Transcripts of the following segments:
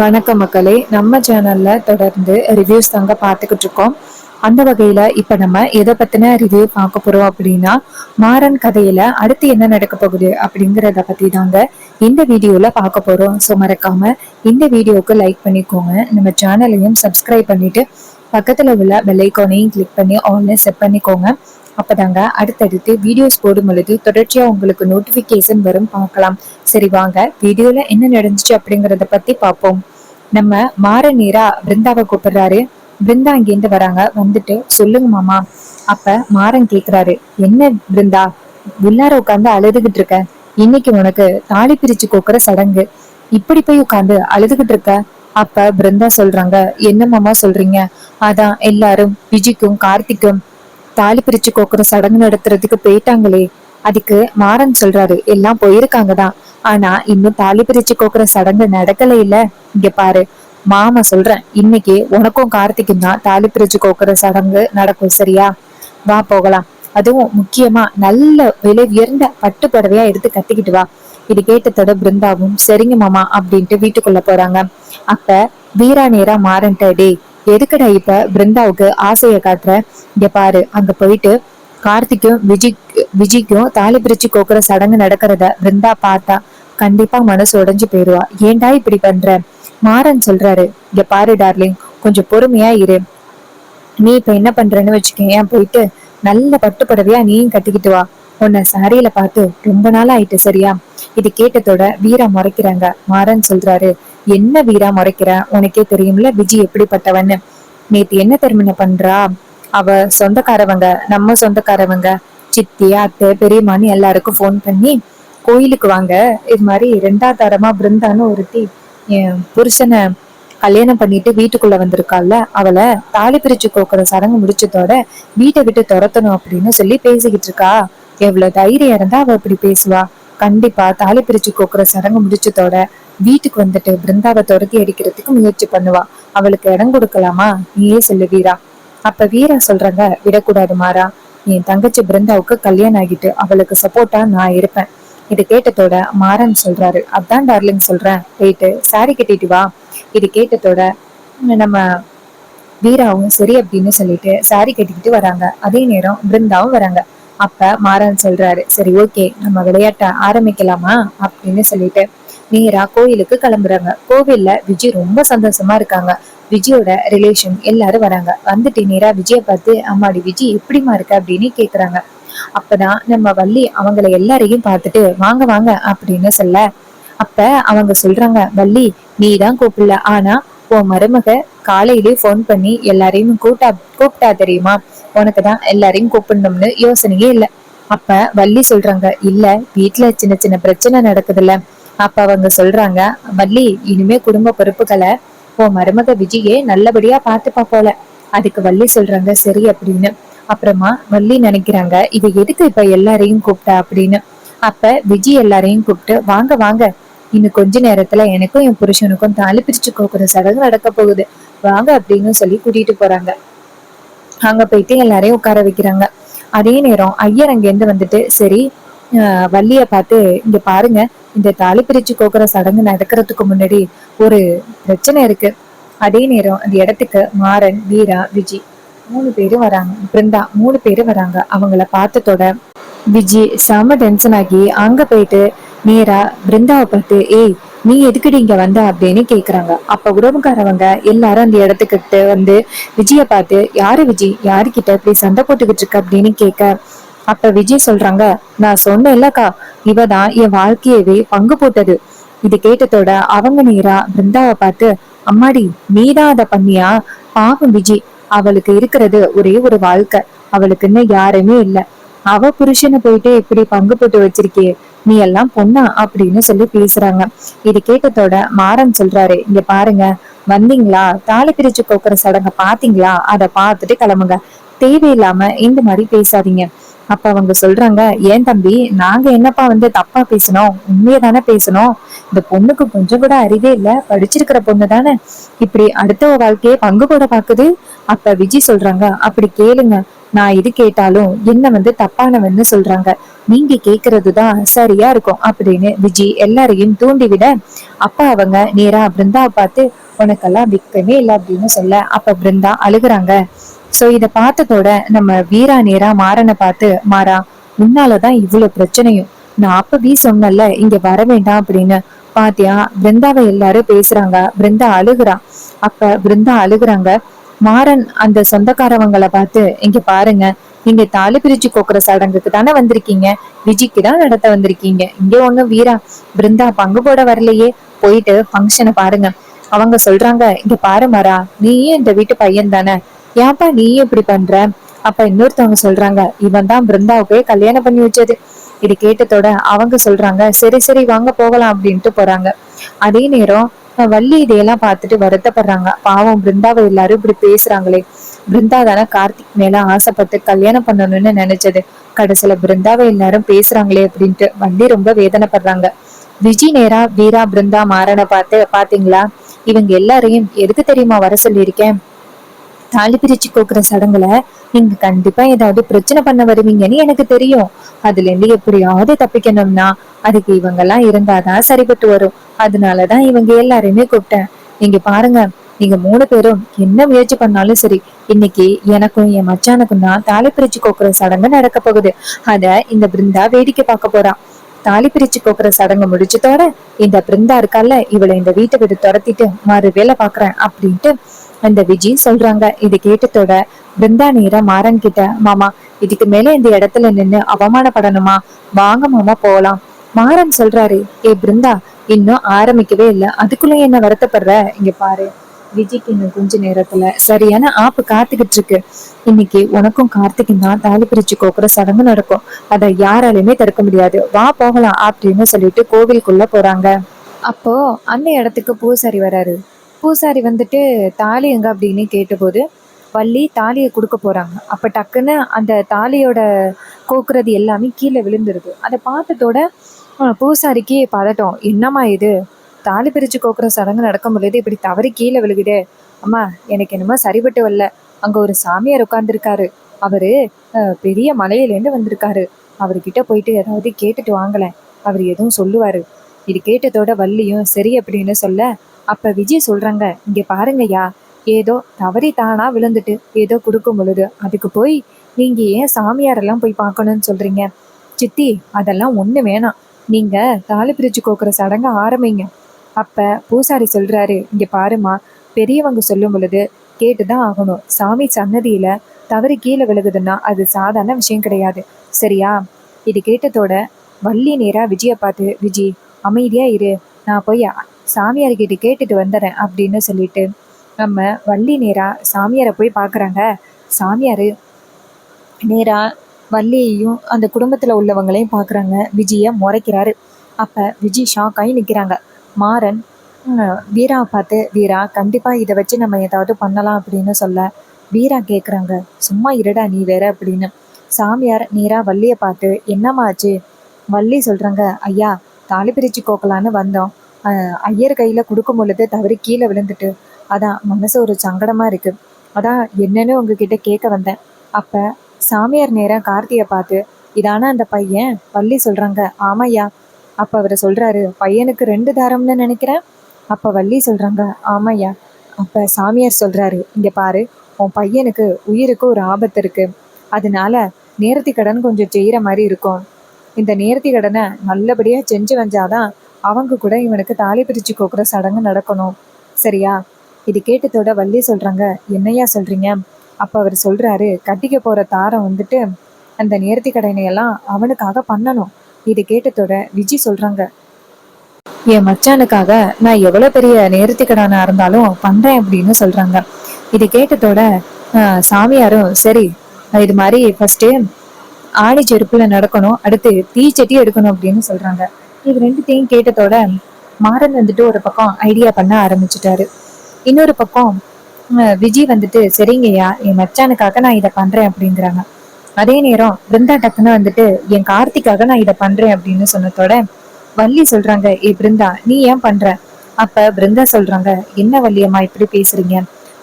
வணக்கம் மக்களே, நம்ம சேனல்ல தொடர்ந்து ரிவ்யூஸ் தாங்க பார்த்துக்கிட்டு இருக்கோம். அந்த வகையில இப்ப நம்ம எதை பத்தின ரிவ்யூ பார்க்க போறோம் அப்படின்னா, மாறன் கதையில அடுத்து என்ன நடக்க போகுது அப்படிங்கறத பத்தி தாங்க இந்த வீடியோல பார்க்க போறோம். ஸோ மறக்காம இந்த வீடியோக்கு லைக் பண்ணிக்கோங்க, நம்ம சேனலையும் சப்ஸ்கிரைப் பண்ணிட்டு பக்கத்துல உள்ள பெல் ஐக்கானையும் கிளிக் பண்ணி ஆன்ல செட் பண்ணிக்கோங்க. அப்பதாங்க அடுத்தடுத்து வீடியோஸ் போடும் பொழுது தொடர்ச்சியா உங்களுக்கு நோட்டிபிகேஷன் வரும், பார்க்கலாம். சரி வாங்க வீடியோல என்ன நடந்துச்சு அப்படிங்கறத பத்தி பார்ப்போம். நம்ம மாற நேரா பிருந்தாவை கூப்பிடுறாரு. பிருந்தா இங்கேருந்து வராங்க. வந்துட்டு சொல்லுங்க மாமா. அப்ப மாறன் கேக்குறாரு, என்ன பிருந்தா உள்ளார உட்காந்து அழுதுகிட்டு இருக்க? இன்னைக்கு உனக்கு தாலி பிரிச்சு கோக்குற சடங்கு, இப்படி போய் உட்காந்து அழுதுகிட்டு இருக்க? அப்ப பிருந்தா சொல்றாங்க, என்ன மாமா சொல்றீங்க? அதான் எல்லாரும் விஜிக்கும் கார்த்திக்கும் தாலி பிரிச்சு கோக்குற சடங்கு நடத்துறதுக்கு போயிட்டாங்களே. அதுக்கு மாறன் சொல்றாரு, எல்லாம் போயிருக்காங்கதான், ஆனா இன்னும் தாலி பிரிச்சு கோக்குற சடங்கு நடக்கல. இல்ல இங்க பாரு மாமா, சொல்றேன், இன்னைக்கு உனக்கும் கார்த்திக்கும் தான் தாலி பிரிச்சு கோக்குற சடங்கு நடக்கும், சரியா? வா போகலாம். அதுவும் முக்கியமா நல்ல விலை உயர்ந்த பட்டு புடவையா எடுத்து கட்டிக்கிட்டு வா. இது கேட்டதோட பிருந்தாவும் சரிங்க மாமா அப்படின்ட்டு வீட்டுக்குள்ள போறாங்க. அப்ப வீரா நேரா மாறன்ட்ட, டே எதுக்குடா இப்ப பிருந்தாவுக்கு ஆசைய காட்டுற? இங்க பாரு, அங்க போயிட்டு கார்த்திக்கும் விஜிக்கும் தாலி பிரிச்சு கோக்குற சடங்கு நடக்கிறத பிருந்தா பார்த்தா கண்டிப்பா மனசு உடைஞ்சு போயிருவா. ஏன்டா இப்படி பண்ற? மாறன் சொல்றாரு, இங்க பாரு டார்லிங், கொஞ்சம் பொறுமையா இரு. நீ இப்ப என்ன பண்றன்னு வச்சுக்கேன், போயிட்டு நல்ல பட்டு புடவையா நீயும் கட்டிக்கிட்டு வா. உன்னை சாரியில பார்த்து ரொம்ப நாள் ஆயிட்டு, சரியா? இது கேட்டதோட வீரா முறைக்கிறாங்க. மாறன் சொல்றாரு, என்ன வீரா முறைக்கிற? உனக்கே தெரியும்ல விஜி எப்படிப்பட்டவன்னு. நேத்து என்ன தெரியுமா பண்றா? அவ சொந்தக்காரவங்க, நம்ம சொந்தக்காரவங்க, சித்தி அத்தை பெரியம்மான்னு எல்லாருக்கும் போன் பண்ணி கோயிலுக்கு வாங்க, இது மாதிரி ரெண்டாவது தரமா பிருந்தான்னு ஒருத்தி என் புருஷனை கல்யாணம் பண்ணிட்டு வீட்டுக்குள்ள வந்திருக்கால, அவளை தாலி பிரிச்சு கோக்குற சடங்கு முடிச்சதோட வீட்டை விட்டு துரத்தணும் அப்படின்னு சொல்லி பேசிக்கிட்டு இருக்கா. எவ்வளவு தைரியம் இருந்தா அவ இப்படி பேசுவா? கண்டிப்பா தாலி பிரிச்சு கோக்குற சடங்கு முடிச்சதோட வீட்டுக்கு வந்துட்டு பிருந்தாவை துரத்தி அடிக்கிறதுக்கு முயற்சி பண்ணுவா. அவளுக்கு இடம் கொடுக்கலாமா? நீயே சொல்லு வீரா. அப்ப வீரா சொல்றாங்க, விடக்கூடாது மாறா. என் தங்கச்சி பிருந்தாவுக்கு கல்யாணம் ஆகிட்டு அவளுக்கு சப்போர்ட்டா நான் இருப்பேன். இது கேட்டதோட மாறன் சொல்றாரு, அதான் டார்லிங் சொல்றேன், போயிட்டு சாரி கட்டிட்டு வா. இது கேட்டதோட நம்ம வீராவும் சரி அப்படின்னு சொல்லிட்டு சாரி கட்டிக்கிட்டு வராங்க. அதே நேரம் பிருந்தாவும் வராங்க. அப்ப மாறன் சொல்றாரு, சரி ஓகே, நம்ம விளையாட்ட ஆரம்பிக்கலாமா அப்படின்னு சொல்லிட்டு நேரா கோயிலுக்கு கிளம்புறாங்க. கோவில்ல விஜய் ரொம்ப சந்தோஷமா இருக்காங்க. விஜயோட ரிலேஷன் எல்லாரும் வராங்க. வந்துட்டு நேரா விஜய பார்த்து, அம்மாடி விஜய் எப்படிமா இருக்க அப்படின்னு கேக்குறாங்க. அப்பதான் நம்ம வள்ளி அவங்கள எல்லாரையும் பார்த்துட்டு வாங்க வாங்க அப்படின்னு சொல்ல, அப்ப அவங்க சொல்றாங்க, வள்ளி நீ தான் கூப்பிடல, ஆனா உன் மருமக காலையிலே போன் பண்ணி எல்லாரையும் கூப்பிட்டா தெரியுமா? உனக்குதான் எல்லாரையும் கூப்பிடணும்னு யோசனையே இல்ல. அப்ப வள்ளி சொல்றாங்க, இல்ல வீட்டுல சின்ன சின்ன பிரச்சனை நடக்குதுல்ல. அப்ப அவங்க சொல்றாங்க, வள்ளி இனிமே குடும்ப பொறுப்புகளை உன் மருமக விஜயே நல்லபடியா பாத்துப்பா போல. அதுக்கு வள்ளி சொல்றாங்க சரி அப்படின்னு. அப்புறமா வள்ளி நினைக்கிறாங்க, இது எதுக்கு இப்ப எல்லாரையும் கூப்பிட்டா அப்படின்னு. அப்ப விஜய் எல்லாரையும் கூப்பிட்டு, வாங்க வாங்க, இன்னும் கொஞ்ச நேரத்துல எனக்கும் என் புருஷனுக்கும் தாலி பிரிச்சு கோக்குற சடங்கு நடக்க போகுது, வாங்க அப்படின்னு சொல்லி கூட்டிட்டு போறாங்க. அங்க போயிட்டு எல்லாரையும் உட்கார வைக்கிறாங்க. அதே நேரம் ஐயர் அங்க இருந்து வந்துட்டு, சரி வள்ளிய பார்த்து, இங்க பாருங்க, இந்த தாலி பிரிச்சு கோக்குற சடங்கு நடக்கிறதுக்கு முன்னாடி ஒரு பிரச்சனை இருக்கு. அதே நேரம் அந்த இடத்துக்கு மாறன், வீரா, விஜி 3 பேரும் வராங்க. பிருந்தா 3 பேரும் வராங்க. அவங்கள பார்த்ததோட விஜி செம டென்ஷன் ஆகி அங்க போயிட்டு நேரா பிருந்தாவை பார்த்து, ஏய் நீ எதுக்குடி இங்க வந்த அப்படின்னு கேக்குறாங்க. அப்ப உறவுக்காரவங்க எல்லாரும் அந்த இடத்துக்கிட்ட வந்து விஜய பார்த்து, யாரு விஜி, யாருக்கிட்ட இப்படி சண்டை போட்டுக்கிட்டு இருக்க அப்படின்னு கேட்க, அப்ப விஜய் சொல்றாங்க, நான் சொன்னேன்லக்கா, இவதான் என் வாழ்க்கையவே பங்கு போட்டது. இது கேட்டதோட அவங்க நேரா பிருந்தாவை பார்த்து, அம்மாடி நீதான் அத பண்ணியா? பாவம் விஜி, அவளுக்கு இருக்கிறது ஒரே ஒரு வாழ்க்கை, அவளுக்குன்னு யாருமே இல்ல. அவ புருஷனை போயிட்டு இப்படி பங்கு போட்டு வச்சிருக்கே, நீ எல்லாம் பொண்ணா அப்படின்னு சொல்லி பேசுறாங்க. இது கேட்டதோட மாறன் சொல்றாரு, இங்க பாருங்க, வந்தீங்களா தாலி பிரிச்சு கோக்குற சடங்க பாத்தீங்களா, அத பாத்துட்டு கிளம்புங்க, தேவையில்லாம இந்த மாதிரி பேசாதீங்க. அப்ப அவங்க சொல்றாங்க, ஏன் தம்பி, நாங்க என்னப்பா வந்து தப்பா பேசணும், உண்மையை தானே பேசணும். இந்த பொண்ணுக்கு கொஞ்சம் கூட அறிவே இல்ல, படிச்சிருக்கிற பொண்ணு தானே, இப்படி அடுத்த வாழ்க்கையை பங்கு போட பாக்குது. அப்ப விஜய் சொல்றாங்க, அப்படி கேளுங்க, நான் இது கேட்டாலும் என்ன தப்பானவன்னு சொல்றாங்க. நீங்க கேக்குறதுதான் சரியா இருக்கும் அப்படின்னு விஜி எல்லாரையும் தூண்டி விட, அப்ப அவங்க நேரா பிருந்தாவை பார்த்து உனக்கெல்லாம் விக்கமே இல்லை அப்படின்னு சொல்ல, அப்ப பிருந்தா அழுகுறாங்க. சோ இத பார்த்ததோட நம்ம வீரா நேரா மாறனை பார்த்து, மாறா முன்னாலதான் இவ்வளவு பிரச்சனையும், நான் அப்பவே சொன்னல இங்க வர வேண்டாம் அப்படின்னு, பாத்தியா பிருந்தாவை எல்லாரும் பேசுறாங்க, பிருந்தா அழுகுறா. அப்ப பிருந்தா அழுகுறாங்க. மாறன் அந்த சொந்தக்காரவங்களை பார்த்து, இங்க பாருங்க, நீங்க தாலி பிரிச்சு கோக்குற சடங்குக்கு தானே வந்திருக்கீங்க, விஜிக்கு தான் நடத்த வந்திருக்கீங்க, இங்க ஒண்ணும் வீரா பிருந்தா பங்கு போட வரலையே, போயிட்டு ஃபங்க்ஷனை பாருங்க. அவங்க சொல்றாங்க, இங்க பாரு மாறா, நீயும் இந்த வீட்டு பையன் தானே, ஏன்பா நீயும் இப்படி பண்ற? அப்ப இன்னொருத்தவங்க சொல்றாங்க, இவன் தான் பிருந்தாவுக்கே கல்யாணம் பண்ணி வச்சது. இது கேட்டதோட அவங்க சொல்றாங்க, சரி சரி வாங்க போகலாம் அப்படின்ட்டு போறாங்க. அதே நேரம் வள்ளி இதையெல்லாம் பார்த்துட்டு வருத்தப்படுறாங்க. பாவம் பிருந்தாவை எல்லாரும் இப்படி பேசுறாங்களே, பிருந்தா தானே கார்த்திக் மேல ஆசைப்பட்டு கல்யாணம் பண்ணணும்னு நினைச்சது, கடைசியில பிருந்தாவை எல்லாரும் பேசுறாங்களே அப்படின்ட்டு வள்ளி ரொம்ப வேதனைப்படுறாங்க. விஜி நேரா வீரா பிருந்தா மாறனை பார்த்து, பாத்தீங்களா இவங்க எல்லாரையும் எதுக்கு தெரியுமா வர சொல்லியிருக்கேன், தாலி பிரிச்சு கோக்குற சடங்குல நீங்க கண்டிப்பா ஏதாவது பிரச்சனை பண்ண வருவீங்கன்னு எனக்கு தெரியும். அதுல இருந்து எப்படியாவது தப்பிக்கணும்னா அதுக்கு இவங்க எல்லாம் இருந்தாதான் சரிபட்டு வரும். அதனாலதான் இவங்க எல்லாரையுமே கூப்பிட்டேன். நீங்க பாருங்க, நீங்க 3 பேரும் என்ன முயற்சி பண்ணாலும் சரி, இன்னைக்கு எனக்கும் என் மச்சானுக்கும் தான் தாலி பிரிச்சு கோக்குற சடங்கு நடக்க போகுது. அத இந்த பிருந்தா வேடிக்கை பார்க்க போறான். தாலி பிரிச்சு கோக்குற சடங்கு முடிச்சதோட இந்த பிருந்தா இருக்கால, இவளை இந்த வீட்டை விட்டு துரத்திட்டு மறு வேலை பாக்குறேன் அப்படின்ட்டு அந்த விஜி சொல்றாங்க. இது கேட்டதோட பிருந்தா நேரா மாறன் கிட்ட, மாமா இதுக்கு மேல இந்த இடத்துல நின்னு அவமானப்படணுமா, வாங்க மாமா போலாம். மாறன் சொல்றாரு, ஏ பிருந்தா இன்னும் ஆரம்பிக்கவே இல்லை, அதுக்குள்ள என்ன வருத்தப்படுற, இங்க பாரு விஜிக்கு இன்னும் கொஞ்ச நேரத்துல சரியான ஆப்பு காத்துக்கிட்டு இருக்கு. இன்னைக்கு உனக்கும் கார்த்திக்கும் தான் தாலி பிரிச்சு கோக்குற சடங்கு நடக்கும், அதை யாராலையுமே தடுக்க முடியாது, வா போகலாம் அப்படின்னு சொல்லிட்டு கோவிலுக்குள்ள போறாங்க. அப்போ அந்த இடத்துக்கு பூசாரி வராரு. பூசாரி தாலி எங்க அப்படின்னு கேட்டபோது வள்ளி தாலியை கொடுக்க போறாங்க. அப்ப டக்குன்னு அந்த தாலியோட கோக்குறது எல்லாமே கீழே விழுந்துருது. அதை பார்த்ததோட பூசாரிக்கு பதட்டம், என்னம்மா இது, தாலி பிரிச்சு கோக்குற சடங்கு நடக்கும் பொழுது இப்படி தவறி கீழே விழுகுதே, அம்மா எனக்கு என்னமோ சரிபட்டு வரல, அங்க ஒரு சாமியார் உட்கார்ந்துருக்காரு, அவரு பெரிய மலையிலேருந்து வந்திருக்காரு, அவர்கிட்ட போயிட்டு ஏதாவது கேட்டுட்டு வாங்கலேன், அவர் எதுவும் சொல்லுவாரு. இது கேட்டதோட வள்ளியும் சரி அப்படின்னு சொல்ல, அப்ப விஜய் சொல்றாங்க, இங்க பாருங்கய்யா, ஏதோ தவறி தானா விழுந்துட்டு ஏதோ கொடுக்கும் பொழுது அதுக்கு போய் நீங்க ஏன் சாமியாரெல்லாம் போய் பார்க்கணும்னு சொல்றீங்க, சித்தி அதெல்லாம் ஒண்ணு வேணாம், நீங்க தாலி பிரிச்சு கோக்குற சடங்க ஆரம்பிங்க. அப்ப பூசாரி சொல்றாரு, இங்க பாருமா, பெரியவங்க சொல்லும் பொழுது கேட்டுதான் ஆகணும், சாமி சன்னதியில தவறி கீழே விழுகுதுன்னா அது சாதாரண விஷயம் கிடையாது, சரியா? இது கேட்டதோட வள்ளி நேரா விஜய பார்த்து, விஜி அமைதியா இரு, நான் போய் சாமியார்கிட்ட கேட்டுட்டு வந்துடுறேன் அப்படின்னு சொல்லிட்டு நம்ம வள்ளி நேரா சாமியாரை போய் பார்க்குறாங்க. சாமியார் நேரா வள்ளியையும் அந்த குடும்பத்தில் உள்ளவங்களையும் பார்க்குறாங்க. விஜயை முறைக்கிறாரு. அப்போ விஜய் ஷாக் ஆகி நிற்கிறாங்க. மாறன் வீராவை பார்த்து, வீரா கண்டிப்பாக இதை வச்சு நம்ம ஏதாவது பண்ணலாம் அப்படின்னு சொல்ல, வீரா கேட்குறாங்க, சும்மா இருடா நீ வேற அப்படின்னு. சாமியார் நேராக வள்ளியை பார்த்து, என்னம்மா ஆச்சு? வள்ளி சொல்கிறாங்க, ஐயா தாலி பிரிச்சு கோக்கலான்னு வந்தோம், ஐயர் கையில் கொடுக்கும் பொழுது தவறி கீழே விழுந்துட்டு, அதான் மனசு ஒரு சங்கடமாக இருக்குது, அதான் என்னன்னு உங்ககிட்ட கேட்க வந்தேன். அப்போ சாமியார் நேரம் கார்த்தியை பார்த்து, இதானா அந்த பையன்? வள்ளி சொல்கிறாங்க, ஆமாய்யா. அப்போ அவர் சொல்கிறாரு, பையனுக்கு 2 தாரம்னு நினைக்கிறேன். அப்போ வள்ளி சொல்கிறாங்க, ஆமாய்யா. அப்போ சாமியார் சொல்கிறாரு, இங்கே பாரு, உன் பையனுக்கு உயிருக்கு ஒரு ஆபத்து இருக்குது, அதனால நேர்த்தி கடன் கொஞ்சம் செய்கிற மாதிரி இருக்கும், இந்த நேர்த்தி கடனை நல்லபடியாக செஞ்சு வந்தாதான் அவங்க கூட இவனுக்கு தாலி பிரிச்சு கோக்குற சடங்கு நடக்கணும், சரியா? இது கேட்டதோட வள்ளி சொல்கிறாங்க, என்னையா சொல்கிறீங்க? அப்போ அவர் சொல்கிறாரு, கட்டிக்க போகிற தாரம் அந்த நேர்த்தி கடனையெல்லாம் அவனுக்காக பண்ணணும். இது கேட்டதோட விஜி சொல்கிறாங்க, என் மச்சானுக்காக நான் எவ்வளோ பெரிய நேர்த்தி கடனா இருந்தாலும் பண்ணுறேன் அப்படின்னு சொல்கிறாங்க. இது கேட்டதோட சாமியாரும் சரி, இது மாதிரி ஃபஸ்ட்டு ஆணி செருப்புல நடக்கணும், அடுத்து தீச்சட்டி எடுக்கணும் அப்படின்னு சொல்கிறாங்க. இது 2த்தையும் கேட்டதோட மாறன் ஒரு பக்கம் ஐடியா பண்ண ஆரம்பிச்சுட்டாரு. இன்னொரு பக்கம் விஜய் சரிங்கய்யா, என் மச்சானுக்காக நான் இதை பண்றேன் அப்படிங்கிறாங்க. அதே நேரம் பிருந்தா டக்குன்னு என் கார்த்திக்காக நான் இதை பண்றேன் அப்படின்னு சொன்னதோட வள்ளி சொல்றாங்க, ஏ பிருந்தா நீ ஏன் பண்ற? அப்ப பிருந்தா சொல்றாங்க, என்ன வள்ளியம்மா இப்படி பேசுறீங்க,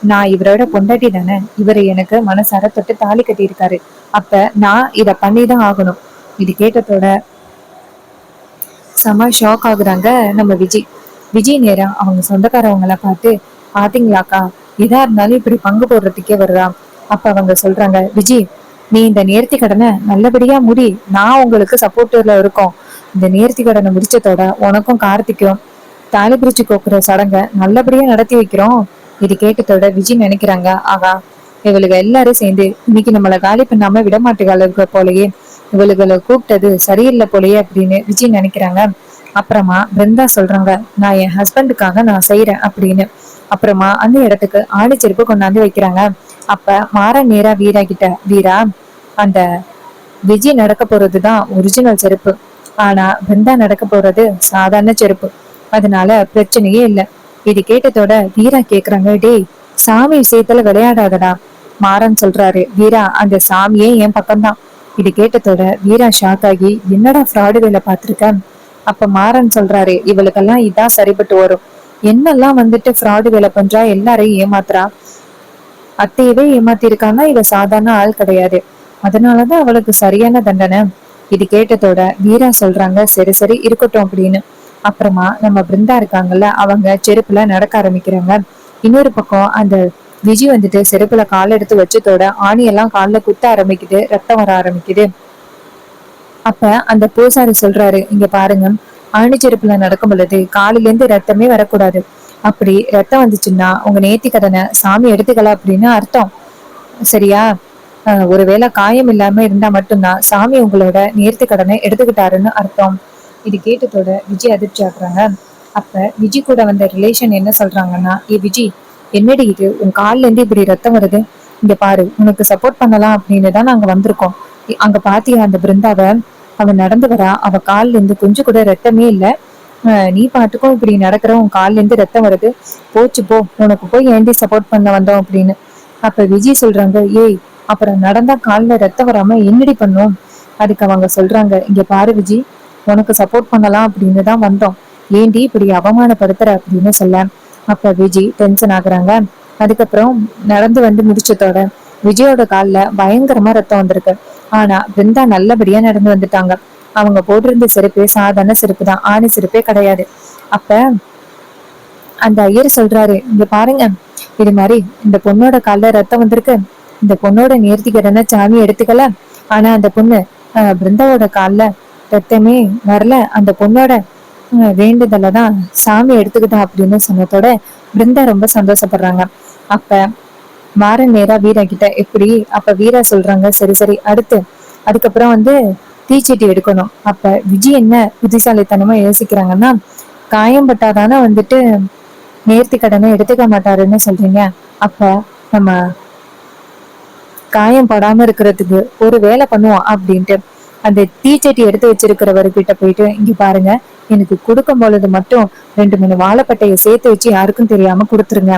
நான் இவரோட பொண்டாட்டி தானே, இவரு எனக்கு மனசார தொட்டு தாலி கட்டியிருக்காரு. அப்ப நான் இத பண்ணிதான் ஆகணும். இது கேட்டதோட செம ஷாக் ஆகுறாங்க நம்ம விஜய். விஜய் நேரா அவங்க சொந்தக்காரவங்கள பார்த்து, பாத்தீங்களாக்கா, எதா இருந்தாலும் இப்படி பங்கு போடுறதுக்கே வருதா. அப்ப அவங்க சொல்றாங்க, விஜய், நீ இந்த நேர்த்தி கடனை நல்லபடியா முடி, நான் உங்களுக்கு சப்போர்ட்டிவ்ல இருக்கோம். இந்த நேர்த்தி கடனை முடிச்சதோட உனக்கும் கார்த்திக்கும் தாலி பிரிச்சு கோக்குற சடங்க நல்லபடியா நடத்தி வைக்கிறோம். இது கேட்டதோட விஜய் நினைக்கிறாங்க, ஆகா, இவளுக எல்லாரும் சேர்ந்து இன்னைக்கு நம்மள காலி பண்ணாம விடமாட்டுகளுக்கு போலயே, இவளுகளை கூப்பிட்டது சரியில்லை போலயே அப்படின்னு விஜய் நினைக்கிறாங்க. அப்புறமா பிருந்தா சொல்றாங்க, நான் என் ஹஸ்பண்டுக்காக நான் செய்யறேன் அப்படின்னு. அப்புறமா அந்த இடத்துக்கு ஆணி செருப்பு கொண்டாந்து வைக்கிறாங்க. அப்ப மாறன் நேரா வீரா கிட்ட, வீரா, அந்த விஜய் நடக்க போறதுதான் ஒரிஜினல் செருப்பு, ஆனா பிருந்தா நடக்க போறது சாதாரண செருப்பு, அதனால பிரச்சனையே இல்லை. இது கேட்டதோட வீரா கேக்குறாங்க, டேய், சாமி விஷயத்துல விளையாடாதடா. மாறன் சொல்றாரு, வீரா, அந்த சாமியே என் பக்கம்தான். இது கேட்டதோட வீரா ஷாக் ஆகி, என்னடா ஃப்ராடு வேலை பார்த்திருக்க. அப்ப மாறன் சொல்றாரு, இவளுக்கெல்லாம் இதான் சரிப்பட்டு வரும். என்னெல்லாம் வந்துட்டு ஃப்ராடு வேலை பண்றா, எல்லாரையும் ஏமாத்துறா. அத்தையவே ஏமாத்தி இருக்காங்க, இவ சாதாரண ஆள் கிடையாது, அதனாலதான் அவளுக்கு சரியான தண்டனை. இது கேட்டதோட வீரா சொல்றாங்க, சரி சரி இருக்கட்டும் அப்படின்னு. அப்புறமா நம்ம பிருந்தா இருக்காங்கல்ல, அவங்க செருப்புல நடக்க ஆரம்பிக்கிறாங்க. இன்னொரு பக்கம் அந்த விஜய் வந்துட்டு செருப்புல கால் எடுத்து வச்சதோட ஆணியெல்லாம் கால்ல குத்த ஆரம்பிக்குது, ரத்தம் வர ஆரம்பிக்குது. அப்ப அந்த பூசாரி சொல்றாரு, இங்க பாருங்க, ஆணி செருப்புல நடக்கும் பொழுது காலில இருந்து ரத்தமே வரக்கூடாது. அப்படி ரத்தம் வந்துச்சுன்னா உங்க நேர்த்தி கடனை சாமி எடுத்துக்கல அப்படின்னு அர்த்தம். சரியா? ஒருவேளை காயம் இல்லாம இருந்தா மட்டும்தான் சாமி உங்களோட நேர்த்தி கடனை எடுத்துக்கிட்டாருன்னு அர்த்தம். இது கேட்டதோட விஜய் அதிர்ச்சி ஆகுறாங்க. அப்ப விஜய் கூட வந்த ரிலேஷன் என்ன சொல்றாங்கன்னா, ஏ விஜய், என்னடி இது, உன் கால்ல இருந்து இப்படி ரத்தம் வருது, இங்க பாரு, உனக்கு சப்போர்ட் பண்ணலாம் அப்படின்னு தான் நாங்க வந்திருக்கோம். அங்க பாத்தியா அந்த பிருந்தாவ, அவ நடந்து வரா, அவ கால்ல இருந்து கொஞ்சம் கூட ரத்தமே இல்ல. நீ பாட்டுக்கும் இப்படி நடக்கிற, உன் கால்ல இருந்து ரத்தம் வருது, போச்சு போ, உனக்கு போய் ஏண்டி சப்போர்ட் பண்ண வந்தோம் அப்படின்னு. அப்ப விஜய் சொல்றாங்க, ஏய், அப்புறம் நடந்தா கால்ல ரத்தம் வராம என்னடி பண்ணும். அதுக்கு அவங்க சொல்றாங்க, இங்க பாரு விஜய், உனக்கு சப்போர்ட் பண்ணலாம் அப்படின்னு தான் வந்தோம், ஏண்டி இப்படி அவமானப்படுத்துற அப்படின்னு சொல்ல. அப்ப விஜய் டென்ஷன் ஆகுறாங்க. அதுக்கப்புறம் நடந்து வந்து முடிச்சதோட விஜயோட கால்ல பயங்கரமா ரத்தம் வந்திருக்கு. ஆனா பிருந்தா நல்லபடியா நடந்து வந்துட்டாங்க. அவங்க போட்டிருந்த செருப்பு சாதாரண செருப்பு தான், ஆணி செருப்பே கிடையாது. அப்ப அந்த ஐயர் சொல்றாரு, இங்க பாருங்க, இது மாதிரி இந்த பொண்ணோட கால்ல ரத்தம் வந்திருக்கு, இந்த பொண்ணோட நேர்த்திக்கடனை சாமி எடுத்துக்கல, ஆனா அந்த பொண்ணு பிருந்தாவோட கால்ல ரத்தமே வரல, அந்த பொண்ணோட வேண்டுதலை தான் சாமி எடுத்துக்கிட்டா அப்படின்னு சொன்னதோட பிருந்தா ரொம்ப சந்தோஷப்படுறாங்க. அப்ப மாறன் நேரா வீரா கிட்ட, எப்படி, அப்ப வீரா சொல்றாங்க, சரி சரி அடுத்து, அதுக்கப்புறம் வந்து தீச்சட்டி எடுக்கணும். அப்ப விஜய் என்ன புத்திசாலித்தனமா யோசிக்கிறாங்கன்னா, காயம் பட்டாதானே வந்துட்டு நேர்த்தி கடனை எடுத்துக்க மாட்டாருன்னு சொல்றீங்க, அப்ப நம்ம காயம் படாம இருக்கிறதுக்கு ஒரு வேலை பண்ணுவோம் அப்படின்ட்டு அந்த தீச்சட்டி எடுத்து வச்சிருக்கிறவர்கிட்ட போயிட்டு, இங்க பாருங்க, எனக்கு கொடுக்கும் பொழுது மட்டும் 2 3 வாழைப்பட்டைய சேர்த்து வச்சு யாருக்கும் தெரியாம கொடுத்துருங்க.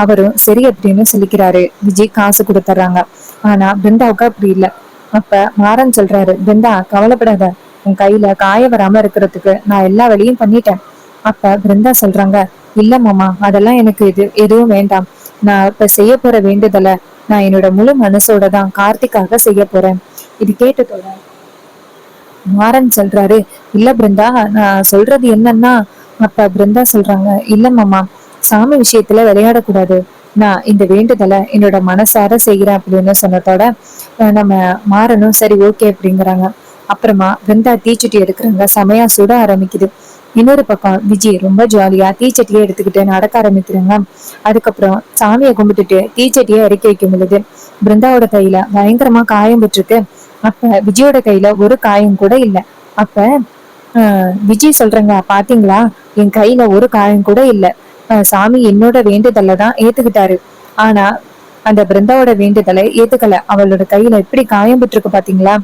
அவரும் சரி அப்படின்னு சொல்லிக்கிறாரு. விஜய் காசு கொடுத்துறாங்க. ஆனா பிருந்தாவுக்கு அப்படி இல்லை. அப்ப மாறன் சொல்றாரு, பிருந்தா, கவலைப்படாத, உன் கையில காய வராம இருக்கிறதுக்கு நான் எல்லா வழியும் பண்ணிட்டேன். அப்ப பிருந்தா சொல்றாங்க, இல்ல மாமா, அதெல்லாம் எனக்கு எதுவும் வேண்டாம். நான் இப்ப செய்ய போற வேண்டுதலை நான் என்னோட முழு மனசோட தான் கார்த்திக்காக செய்ய போறேன். இது கேட்டதோட மாறன் சொல்றாரு, இல்ல பிருந்தா, நான் சொல்றது என்னன்னா. அப்ப பிருந்தா சொல்றாங்க, இல்ல மாமா, சாமி விஷயத்துல விளையாடக்கூடாது, நான் இந்த வேண்டுதலை என்னோட மனசார செய்கிறேன் அப்படின்னு சொன்னதோட நம்ம மாறனும் சரி ஓகே அப்படிங்கிறாங்க. அப்புறமா பிருந்தா தீச்சட்டி எடுக்கிறாங்க. செமையா சுட ஆரம்பிக்குது. இன்னொரு பக்கம் விஜய் ரொம்ப ஜாலியா தீச்சட்டியை எடுத்துக்கிட்டு நடக்க ஆரம்பிக்கிறாங்க. அதுக்கப்புறம் சாமியை கும்பிட்டுட்டு தீச்சட்டியை இறக்கி வைக்கும் பொழுது பிருந்தாவோட கையில பயங்கரமா காயம் பெற்றிருக்கு. அப்ப விஜயோட கையில ஒரு காயம் கூட இல்ல. அப்ப விஜய் சொல்றாங்க, பாத்தீங்களா, என் கையில ஒரு காயம் கூட இல்ல, சாமி என்னோட வேண்டுதலை தான் ஏத்துக்கிட்டாரு, ஆனா அந்த பிருந்தாவோட வேண்டுதலை ஏத்துக்கல, அவளோட கையில எப்படி காயம் பெற்றிருக்கு பாத்தீங்களா.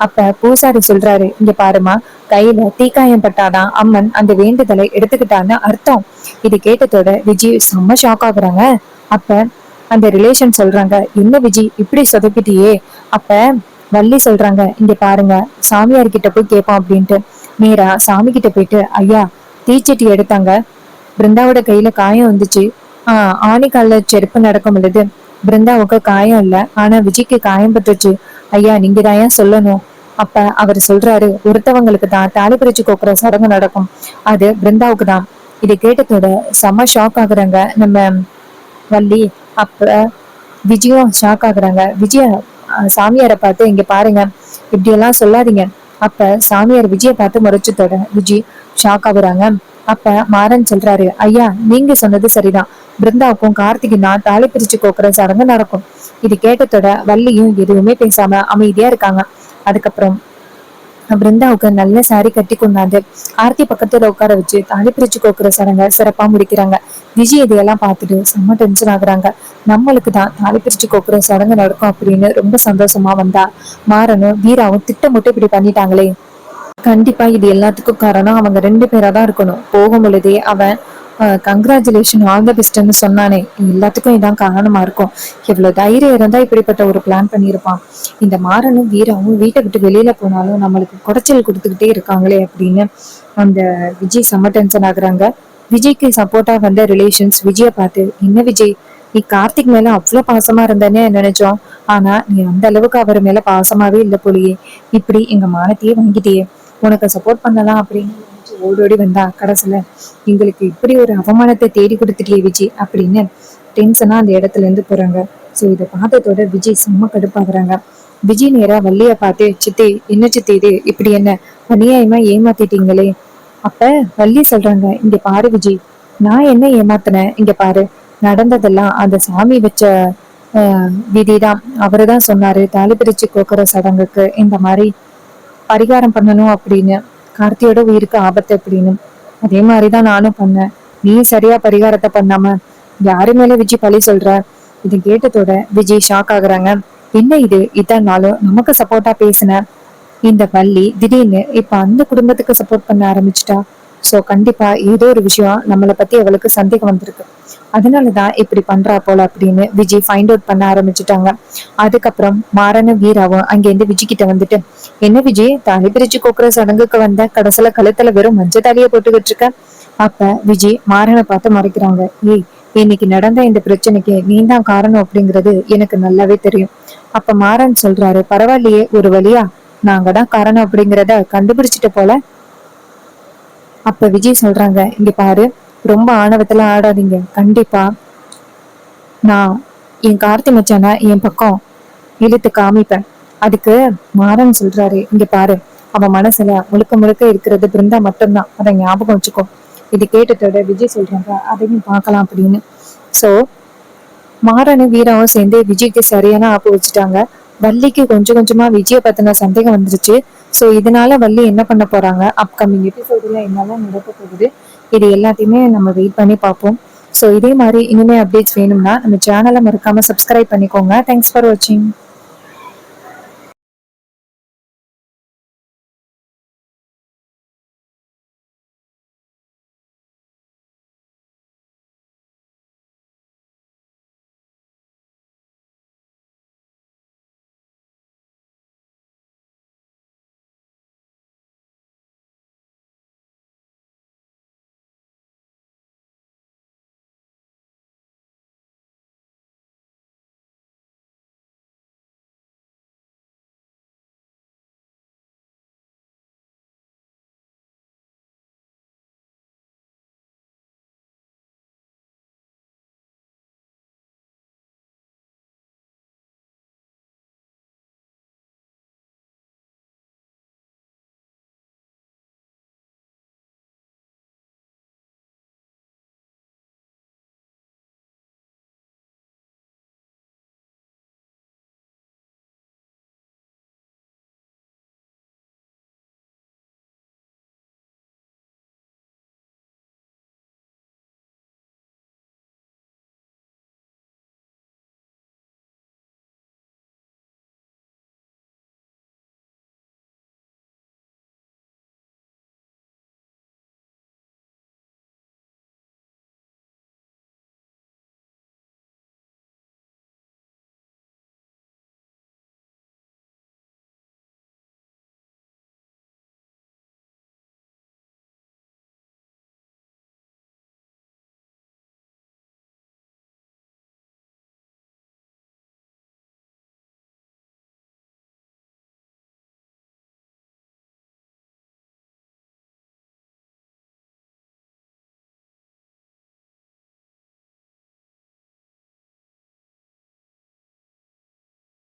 அப்ப பூசாரி சொல்றாரு, இங்க பாருமா, கையில தீக்காயம் பட்டாதான் அம்மன் அந்த வேண்டுதலை எடுத்துக்கிட்டான்னு அர்த்தம். இது கேட்டதோட விஜய் செம்ம ஷாக் ஆகுறாங்க. அப்ப அந்த ரிலேஷன் சொல்றாங்க, என்ன விஜய் இப்படி சொதப்பிட்டியே. அப்ப வள்ளி சொல்றாங்க, இங்க பாருங்க, சாமியார் கிட்ட போய் கேட்போம் அப்படின்ட்டு நேரா சாமி கிட்ட போயிட்டு, ஐயா, தீச்சட்டி எடுத்தாங்க, பிருந்தாவோட கையில காயம் வந்துச்சு, ஆணிக்கால செருப்பு நடக்கும் பொழுது பிருந்தாவுக்கு காயம் இல்ல, ஆனா விஜய்க்கு காயம் பட்டுச்சு. ஐயா நீங்க தான் ஏன் சொல்லணும். அப்ப அவர் சொல்றாரு, ஒருத்தவங்களுக்கு தான் தாலி பிரிச்சு கோக்குற சடங்கு நடக்கும், அது பிருந்தாவுக்கு தான். இதை கேட்டதோட செம்ம ஷாக் ஆகுறாங்க நம்ம வள்ளி. அப்ப விஜயும் ஷாக் ஆகுறாங்க. விஜய சாமியாரை பார்த்து, இங்க பாருங்க இப்படி எல்லாம் சொல்லாதீங்க. அப்ப சாமியார் விஜய பார்த்து முறைச்சதோட விஜய் ஷாக் ஆகுறாங்க. அப்ப மாறன் சொல்றாரு, ஐயா நீங்க சொன்னது சரிதான், பிருந்தாவுக்கும் கார்த்திகை தான் தாலி பிரிச்சு கோக்குற சடங்கு நடக்கும். இது கேட்டதோட வள்ளியும் எதுவுமே பேசாம அமைதியா இருக்காங்க. அதுக்கப்புறம் பிருந்தாவுக்கு நல்ல சாரி கட்டி கொண்டாந்து ஆர்த்தி பக்கத்துல உட்கார வச்சு தாலி பிரிச்சு கோக்குற சடங்க சிறப்பா முடிக்கிறாங்க. விஜய் இதையெல்லாம் பார்த்துட்டு செம்ம டென்ஷன் ஆகுறாங்க. நம்மளுக்கு தான் தாலி பிரிச்சு கோக்குற சடங்கு நடக்கும் அப்படின்னு ரொம்ப சந்தோஷமா வந்தா மாறனும் வீராவும் திட்டமிட்டு இப்படி பண்ணிட்டாங்களே. கண்டிப்பா இது எல்லாத்துக்கும் காரணம் அவங்க 2 பேரா தான் இருக்கணும். போகும் பொழுதே அவன் கங்க்ராச்சுலேஷன் ஆல் த பெஸ்ட்ன்னு சொன்னானே, எல்லாத்துக்கும் இதான் காரணமா இருக்கும். எவ்வளவு தைரியம் இருந்தா இப்படிப்பட்ட ஒரு பிளான் பண்ணியிருப்பான். இந்த மாறனும் வீராவும் வீட்டை விட்டு வெளியில போனாலும் நம்மளுக்கு குடைச்சல் கொடுத்துக்கிட்டே இருக்காங்களே அப்படின்னு அந்த விஜய் செம்ம டென்ஷன் ஆகுறாங்க. விஜய்க்கு சப்போர்ட்டா வந்த ரிலேஷன்ஸ் விஜய பார்த்து, என்ன விஜய் நீ கார்த்திக் மேல அவ்வளவு பாசமா இருந்தேன்னு நினைச்சோம், ஆனா நீ அந்த அளவுக்கு அவர் மேல பாசமாவே இல்லை போலியே, இப்படி எங்க மானத்தையே வாங்கிட்டியே, உனக்கு சப்போர்ட் பண்ணலாம் அப்படின்னு ஓடோடி வந்தா கடைசியில எங்களுக்கு இப்படி ஒரு அவமானத்தை தேடி கொடுத்துட்டியே விஜய் அப்படின்னு டென்ஷனா அந்த இடத்துல இருந்து போறாங்க. சோ இதை பார்த்ததோட விஜய் செம்ம கடுப்பாகுறாங்க. விஜய் நேரா வள்ளிய பார்த்து, சித்தி என்ன சித்தி இது இப்படி என்ன அநியாயமா ஏமாத்திட்டீங்களே. அப்ப வள்ளி சொல்றாங்க, இங்க பாரு விஜய், நான் என்ன ஏமாத்தினேன், இங்க பாரு நடந்ததெல்லாம் அந்த சாமி வச்ச விதிதான். அவருதான் சொன்னாரு தாலி பிரிச்சு கோக்குற சடங்குக்கு இந்த மாதிரி பரிகாரம் பண்ணணும் அப்படின்னு, கார்த்தியோட உயிருக்கு ஆபத்து அப்படின்னு. அதே மாதிரிதான் நானும் பண்ணேன். நீ சரியா பரிகாரத்தை பண்ணாம யாரு மேல விஜய் பழி சொல்ற. இதை கேட்டதோட விஜய் ஷாக் ஆகுறாங்க. என்ன இது, இத்தனை நாளும் நமக்கு சப்போர்ட்டா பேசின இந்த வள்ளி திடீர்னு இப்ப அந்த குடும்பத்துக்கு சப்போர்ட் பண்ண ஆரம்பிச்சுட்டா. சோ கண்டிப்பா ஏதோ ஒரு விஷயம் நம்மளை பத்தி அவளுக்கு சந்தேகம் வந்திருக்கு, அதனாலதான் இப்படி பண்றா போல அப்படின்னு விஜய் ஃபைண்ட் அவுட் பண்ண ஆரம்பிச்சுட்டாங்க. அதுக்கப்புறம் மாறன வீராவும் அங்கேருந்து விஜய் கிட்ட வந்துட்டு, என்ன விஜய் தாலி பிரிச்சு கோக்குற சடங்குக்கு வந்த, கடைசியில கழுத்துல வெறும் மஞ்ச தாலியை போட்டுக்கிட்டு இருக்க. அப்ப விஜய் மாறனை பார்த்து மறைக்கிறாங்க. ஏய் இன்னைக்கு நடந்த இந்த பிரச்சனைக்கு நீ தான் காரணம் அப்படிங்கிறது எனக்கு நல்லாவே தெரியும். அப்ப மாறன் சொல்றாரு, பரவாயில்லையே ஒரு வழியா நாங்க தான் காரணம் அப்படிங்கிறத கண்டுபிடிச்சிட்டு போல. அப்ப விஜய் சொல்றாங்க, இங்க பாரு ரொம்ப ஆணவத்துல ஆடாதீங்க, கண்டிப்பா நான் என் கார்த்தி மச்சான என் பக்கம் இழுத்து காமிப்பேன். அதுக்கு மாறன் சொல்றாரு, இங்க பாரு அவன் மனசுல முழுக்க முழுக்க இருக்கிறது பிருந்தா மட்டும்தான், அதை ஞாபகம் வச்சுக்கோ. இது கேட்டதோட விஜய் சொல்றாங்க, அதையும் பார்க்கலாம் அப்படின்னு. சோ மாறனும் வீராவும் சேர்ந்து விஜய்க்கு சரியான ஆப்பு வச்சுட்டாங்க. வள்ளிக்கு கொஞ்சம் கொஞ்சமா விஜய பத்தின சந்தேகம் வந்துருச்சு. சோ இதனால வள்ளி என்ன பண்ண போறாங்க, அப்கமிங் எபிசோடுல என்னெல்லாம் நடக்க போகுது, இது எல்லாத்தையுமே நம்ம வெயிட் பண்ணி பார்ப்போம். ஸோ இதே மாதிரி இனிமே அப்டேட்ஸ் வேணும்னா நம்ம சேனலை மறக்காம சப்ஸ்கிரைப் பண்ணிக்கோங்க. தேங்க்ஸ் ஃபார் வாட்சிங்.